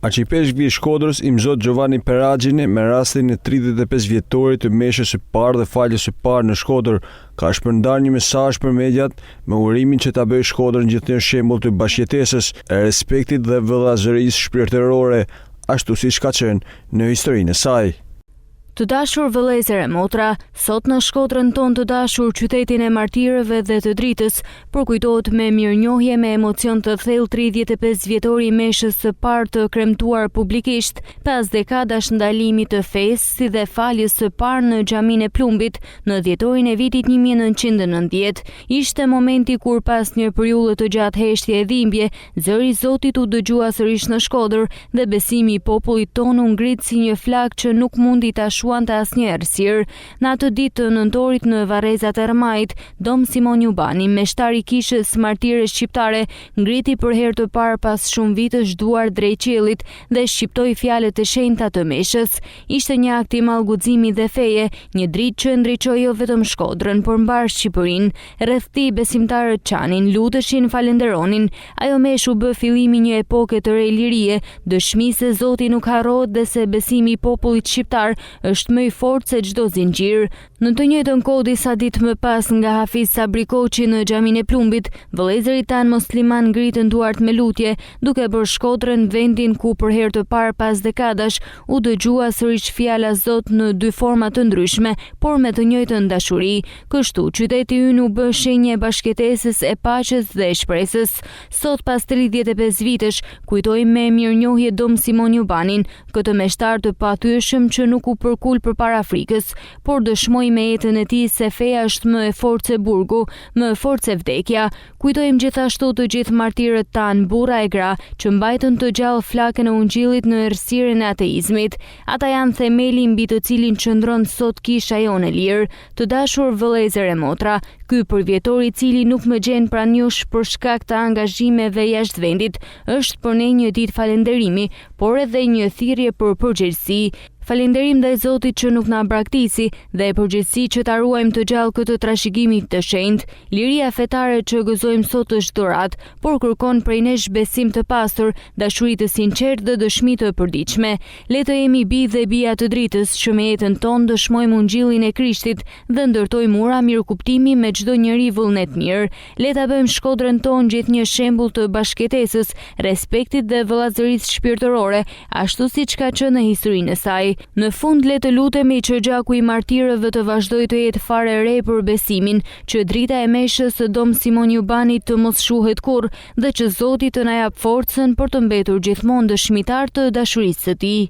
Arqipeshkvi i Shkodrës i Mzot Giovanni Peragjini me rastin e 35 vjetorit të meshës së parë dhe faljes së parë në Shkodër ka shpërndar një mesazh për mediat me urimin që ta bëjë Shkodrën gjithnjë shembull të bashkëjetesës, e respektit dhe vëllazërisë shpirtërore, ashtu siç ka qenë në historinë e saj. Të dashur vëllezër e motra, sot në Shkodrën tonë të dashur, qytetin e martirëve dhe të dritës, përkujtohet me mirënjohje me emocion të thellë 35 vjetori i meshës së parë të kremtuar publikisht pas dekadash ndalimit të fesë si dhe faljes së parë në xhaminë e Plumbit në dhjetorin e vitit 1990. Ishte momenti kur pas një periudhe të gjatë heshtje e dhimbje, zëri i Zotit u dëgjua sërish në Shkodër dhe besimi i popullit tonë u ngrit si një flak që nuk mundi ta shuante asnjëherë sir. Në atë ditë të nëntorit në varrezat e Rmajit, Dom Simon Jubani, meshtar i kishës martire shqiptare, ngriti për herë të parë pas shumë vitësh duar drejt qiellit dhe shqiptoi fjalët e shenjta të meshës. Ishte një akt i madh guximi dhe feje, një dritë që ndriçoi jo vetëm Shkodrën, por mbar Shqipërinë. Rreth tij besimtarët qanin, luteshin, falenderonin. Ajo meshë u bë fillimi një epoke të re lirie, dëshmi se Zoti nuk harrohet dhe se besimi i popullit shqiptar është më i fortë se çdo zinxhir. Në të njëjtën kohë, disa ditë më pas, nga Hafiz Sabri Koçi në xhaminë e Plumbit, vëllezërit tanë musliman ngritën duart me lutje, duke bërë Shkodrën vendin ku për herë të parë pas dekadash u dëgjua sërish fjala Zot në dy forma të ndryshme, por me të njëjtën dashuri. Kështu, qyteti ynë u bë shenjë e bashkëtesës, e paqes dhe e shpresës. Sot, pas 35 vitesh, kujtojmë me mirënjohje Dom Simon Jubanin, këtë meshtar të pathyeshëm që nuk u përkul përpara frikës, por dëshmoi me jetën e tij se feja është më e fortë se burgu, më e fortë se vdekja. Kujtojmë gjithashtu të gjithë martirët tanë, burra e gra, që mbajtën të gjallë flakën e ungjillit në errësirën e ateizmit. Ata janë themeli mbi të cilin qëndron sot kisha jonë e lirë. Të dashur vëllezër e motra, ky përvjetor i cili nuk më gjen pranë jush për shkak të angazhimeve jashtë vendit, është për ne një ditë falënderimi, por edhe një thirrje për përgjegjësi. Falënderim ndaj Zotit që nuk na braktisi dhe përgjegjësi që ta ruajmë të gjallë këtë trashëgimi të shenjtë. Liria fetare që gëzojmë sot është dorat, por kërkon prej nesh besim të pastër, dashuri të sinqertë dhe dëshmi të përditshme. Le të jemi bijë dhe bija të dritës që me jetën tonë dëshmojmë ungjillin e Krishtit dhe ndërtojmë ura mirëkuptimi me çdo njeri vullnet mirë. Le ta bëjmë Shkodrën tonë gjithnjë shembull të bashkëtesës, respektit dhe vëllazërisë shpirtërore, ashtu siç ka qenë në historinë e saj. Në fund, le të lutemi që gjaku i martirëve të vazhdojë të jetë fare re për besimin, që drita e meshës së Dom Simon Jubanit të mos shuhet kurrë dhe që Zoti të na jap forcën për të mbetur gjithmonë dëshmitar të dashurisë së tij.